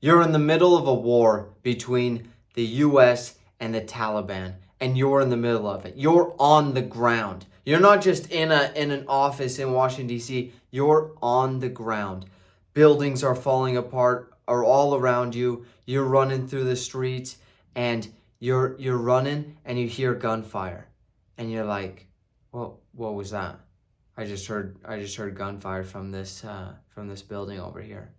You're in the middle of a war between the US and the Taliban, and you're in the middle of it. You're on the ground. You're not just in an office in Washington, D.C. You're on the ground. Buildings are falling apart, are all around you. You're running through the streets, and you're running, and you hear gunfire, and you're like, "What was that?" I just heard gunfire from this building over here,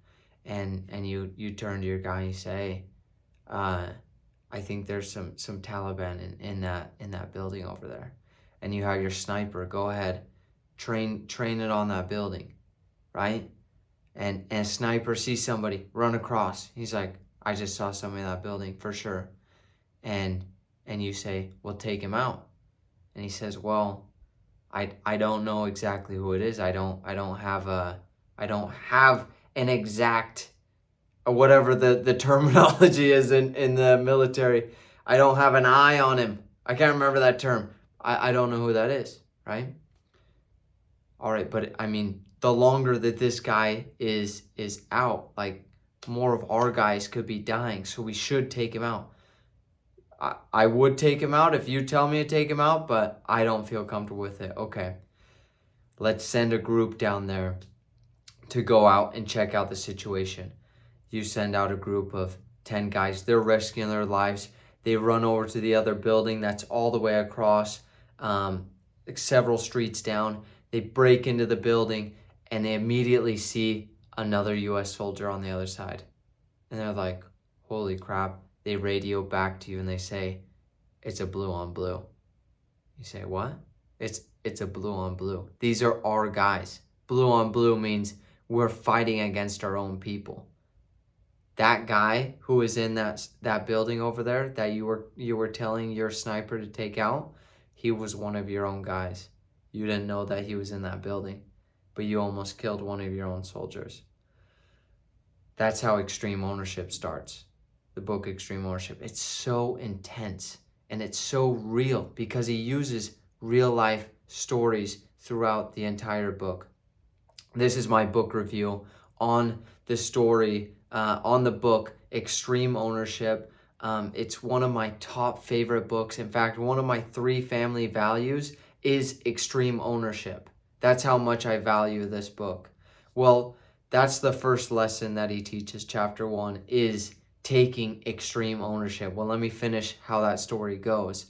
and you turn to your guy and you say, I think there's some Taliban in that building over there, and you have your sniper. Go ahead, train it on that building, right? And a sniper sees somebody run across. He's like, I just saw somebody in that building for sure, and you say, well, take him out, and he says, well, I don't know exactly who it is. I don't have an exact, or whatever the terminology is in the military. I don't have an eye on him. I can't remember that term. I don't know who that is, right? All right, but I mean, the longer that this guy is out, like, more of our guys could be dying, so we should take him out. I would take him out if you tell me to take him out, but I don't feel comfortable with it. Okay, let's send a group down there to go out and check out the situation. You send out a group of 10 guys. They're risking their lives. They run over to the other building that's all the way across, like several streets down. They break into the building, and they immediately see another U.S. soldier on the other side. And they're like, holy crap. They radio back to you, and they say, it's a blue on blue. You say, what? It's a blue on blue. These are our guys. Blue on blue means we're fighting against our own people. That guy who was in that building over there that you were telling your sniper to take out, he was one of your own guys. You didn't know that he was in that building, but you almost killed one of your own soldiers. That's how extreme ownership starts. The book Extreme Ownership. It's so intense, and it's so real because he uses real life stories throughout the entire book. This is my book review on the story, on the book Extreme Ownership. It's one of my top favorite books. In fact, one of my 3 family values is extreme ownership. That's how much I value this book. Well, that's the first lesson that he teaches. Chapter 1 is taking extreme ownership. Well, let me finish how that story goes.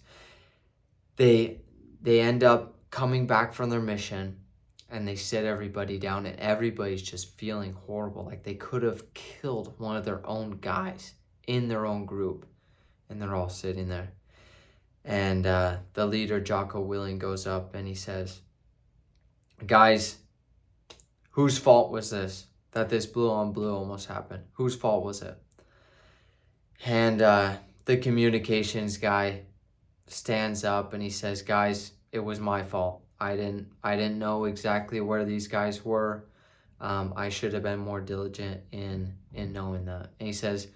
They end up coming back from their mission, and they sit everybody down, and everybody's just feeling horrible, like they could have killed one of their own guys in their own group, and they're all sitting there. And the leader, Jocko Willing, goes up and he says, guys, whose fault was this, that this blue on blue almost happened? Whose fault was it? And the communications guy stands up and he says, guys, it was my fault. I didn't know exactly where these guys were. I should have been more diligent in knowing that. And he says,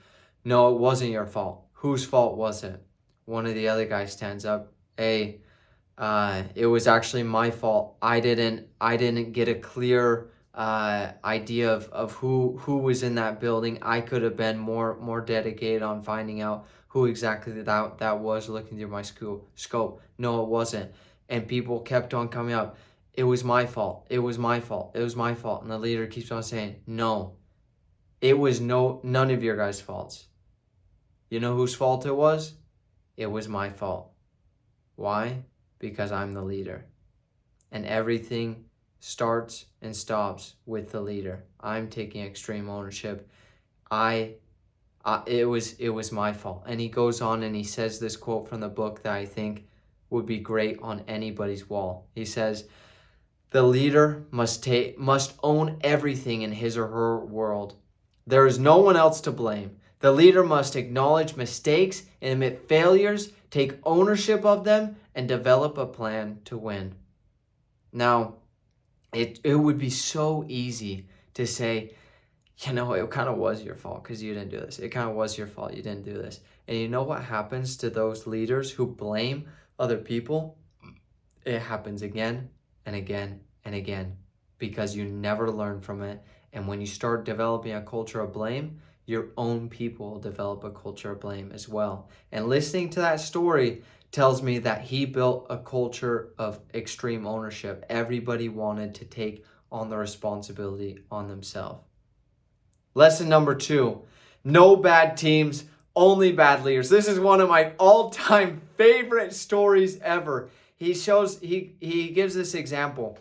no, it wasn't your fault. Whose fault was it? One of the other guys stands up. Hey, it was actually my fault. I didn't get a clear idea of who was in that building. I could have been more dedicated on finding out who exactly that was, looking through my scope. No, it wasn't. And people kept on coming up. It was my fault. It was my fault. It was my fault. And the leader keeps on saying, no, it was none of your guys' faults. You know whose fault it was? It was my fault. Why? Because I'm the leader. And everything starts and stops with the leader. I'm taking extreme ownership. It was my fault. And he goes on and he says this quote from the book that I think would be great on anybody's wall. He says, the leader must own everything in his or her world. There is no one else to blame. The leader must acknowledge mistakes and admit failures, take ownership of them, and develop a plan to win. Now, it would be so easy to say, you know, it kind of was your fault because you didn't do this. It kind of was your fault. You didn't do this. And you know what happens to those leaders who blame other people? It happens again and again and again because you never learn from it. And when you start developing a culture of blame, your own people will develop a culture of blame as well. And listening to that story tells me that he built a culture of extreme ownership. Everybody wanted to take on the responsibility on themselves. Lesson number 2, no bad teams, only bad leaders. This is one of my all-time favorite stories ever. He gives this example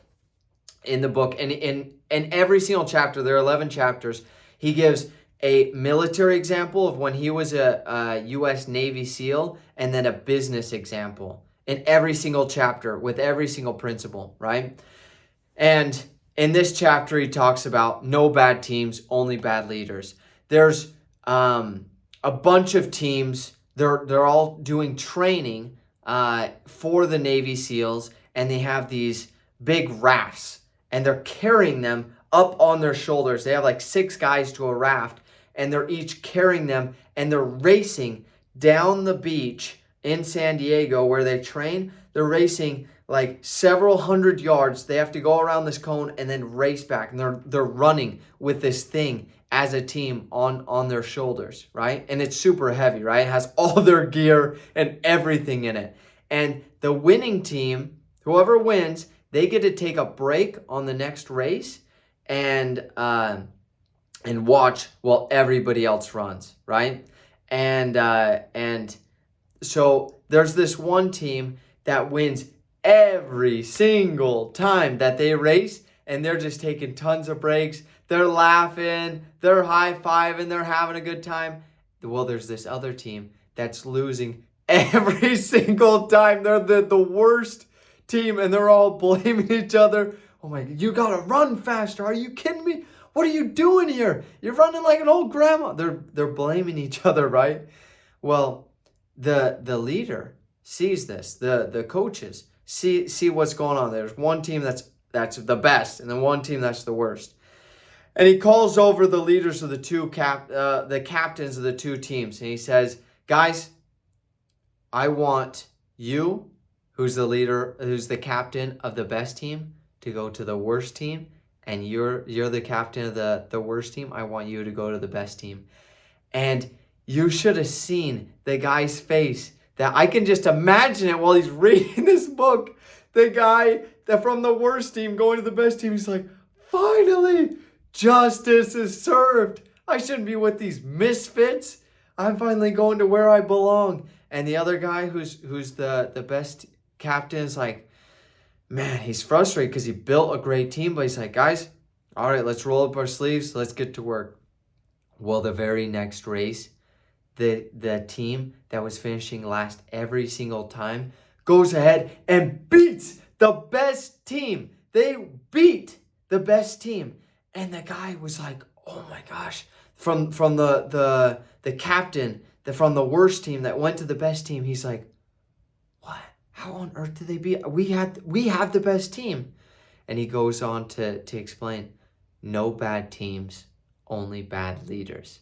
in the book, and in every single chapter, there are 11 chapters, he gives a military example of when he was a U.S. Navy SEAL, and then a business example in every single chapter with every single principle, right? And in this chapter, he talks about no bad teams, only bad leaders. There's a bunch of teams. They're all doing training for the Navy SEALs, and they have these big rafts, and they're carrying them up on their shoulders. They have like 6 guys to a raft, and they're each carrying them, and they're racing down the beach in San Diego where they train. They're racing like several hundred yards. They have to go around this cone and then race back, and they're running with this thing as a team on their shoulders, right? And it's super heavy, right? It has all their gear and everything in it. And the winning team, whoever wins, they get to take a break on the next race and watch while everybody else runs, right? And so there's this one team that wins every single time that they race, and they're just taking tons of breaks. They're laughing, they're high-fiving, they're having a good time. Well, there's this other team that's losing every single time. They're the worst team, and they're all blaming each other. Oh my God, you gotta run faster. Are you kidding me? What are you doing here? You're running like an old grandma. They're blaming each other, right? Well, the leader sees this. The coaches see what's going on. There's one team that's the best, and then one team that's the worst. And he calls over the leaders of the captains of the 2 teams, and he says, "Guys, I want you, who's the leader, who's the captain of the best team, to go to the worst team, and you're the captain of the worst team. I want you to go to the best team." And you should have seen the guy's face. That I can just imagine it while he's reading this book. The guy that from the worst team going to the best team, he's like, finally, justice is served. I shouldn't be with these misfits. I'm finally going to where I belong. And the other guy who's the best captain is like, man, he's frustrated because he built a great team, but he's like, guys, all right, let's roll up our sleeves. Let's get to work. Well, the very next race, the team that was finishing last every single time goes ahead and beats the best team. They beat the best team. And the guy was like, oh my gosh, from the captain, from the worst team that went to the best team, he's like, what? How on earth did they beat? We have the best team. And he goes on to explain, no bad teams, only bad leaders.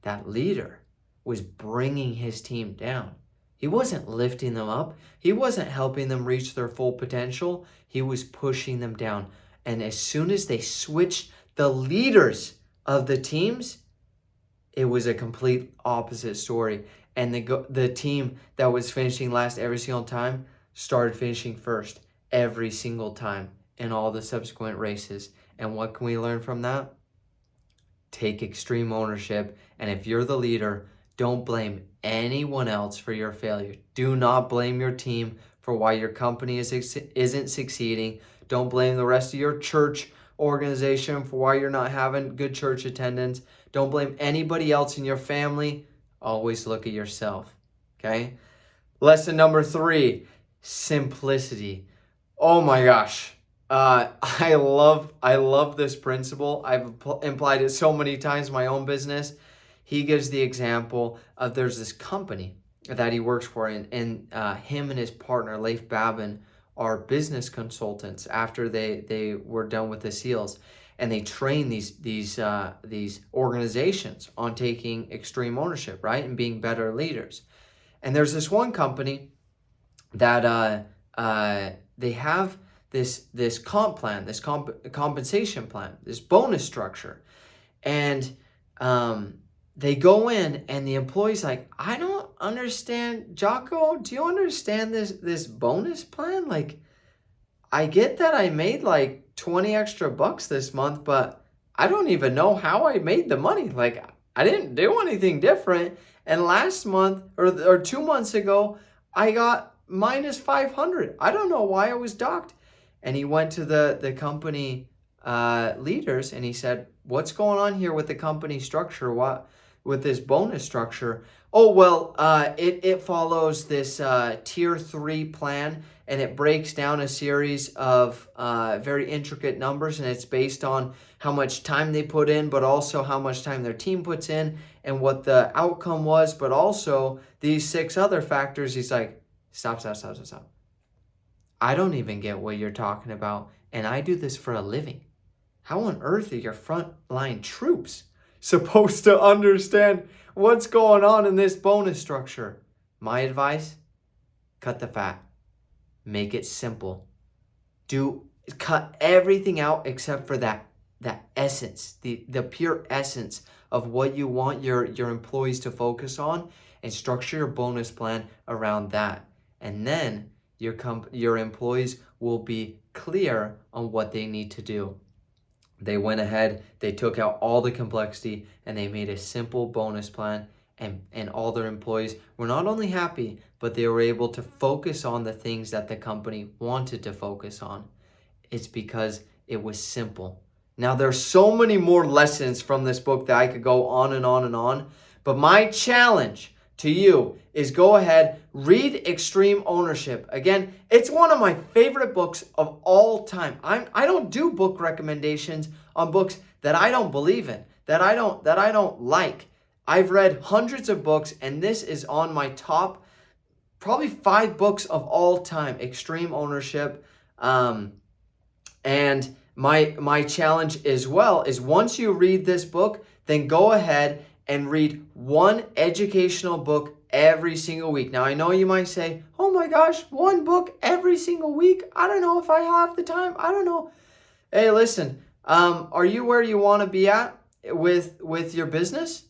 That leader was bringing his team down. He wasn't lifting them up. He wasn't helping them reach their full potential. He was pushing them down. And as soon as they switched the leaders of the teams, it was a complete opposite story. And the team that was finishing last every single time started finishing first every single time in all the subsequent races. And what can we learn from that? Take extreme ownership. And if you're the leader, don't blame anyone else for your failure. Do not blame your team for why your company isn't succeeding. Don't blame the rest of your church organization for why you're not having good church attendance. Don't blame anybody else in your family. Always look at yourself. Okay? Lesson number 3, simplicity. Oh my gosh. I love this principle. I've implied it so many times in my own business. He gives the example of there's this company that he works for, and him and his partner, Leif Babin, are business consultants after they were done with the SEALs. And they train these organizations on taking extreme ownership, right? And being better leaders. And there's this one company that they have this comp plan, this compensation plan, this bonus structure. And they go in and the employee's like, I don't understand, Jocko, do you understand this bonus plan? Like, I get that I made like 20 extra bucks this month, but I don't even know how I made the money. Like, I didn't do anything different. And last month or 2 months ago, I got minus 500. I don't know why I was docked. And he went to the company leaders and he said, what's going on here with the company structure? What with this bonus structure? Oh, well, it follows this tier 3 plan, and it breaks down a series of very intricate numbers, and it's based on how much time they put in, but also how much time their team puts in and what the outcome was, but also these 6 other factors. He's like, stop. I don't even get what you're talking about, and I do this for a living. How on earth are your frontline troops supposed to understand what's going on in this bonus structure? My advice, cut the fat. Make it simple. Cut everything out except for that essence, the pure essence of what you want your employees to focus on, and structure your bonus plan around that. And then your employees will be clear on what they need to do. They went ahead, they took out all the complexity, and they made a simple bonus plan, and all their employees were not only happy, but they were able to focus on the things that the company wanted to focus on. It's because it was simple. Now, there's so many more lessons from this book that I could go on and on and on, but my challenge to you is go ahead, read Extreme Ownership. Again, it's one of my favorite books of all time. I don't do book recommendations on books that I don't believe in, that I don't like. I've read hundreds of books, and this is on my top, probably 5 books of all time, Extreme Ownership. And my challenge as well is, once you read this book, then go ahead and read one educational book every single week. Now, I know you might say, oh my gosh, one book every single week? I don't know if I have the time. I don't know. Hey, listen, are you where you want to be at with your business?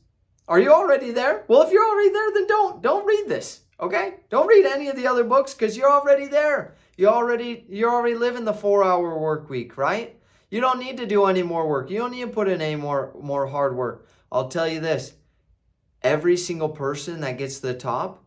Are you already there? Well, if you're already there, then don't read this, okay? Don't read any of the other books, because you're already there. You're already living the 4-hour work week, right? You don't need to do any more work. You don't need to put in any more hard work. I'll tell you this, every single person that gets to the top,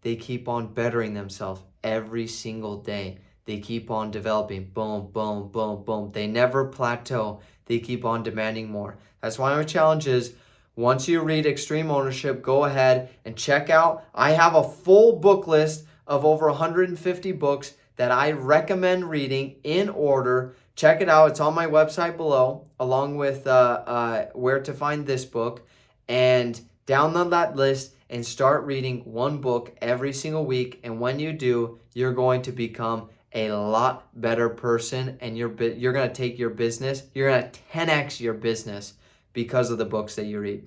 they keep on bettering themselves every single day. They keep on developing, boom, boom, boom, boom. They never plateau. They keep on demanding more. That's why my challenge is, once you read Extreme Ownership, go ahead and check out. I have a full book list of over 150 books that I recommend reading in order. Check it out. It's on my website below, along with where to find this book. And download that list and start reading one book every single week. And when you do, you're going to become a lot better person. And you're going to take your business, you're going to 10x your business because of the books that you read.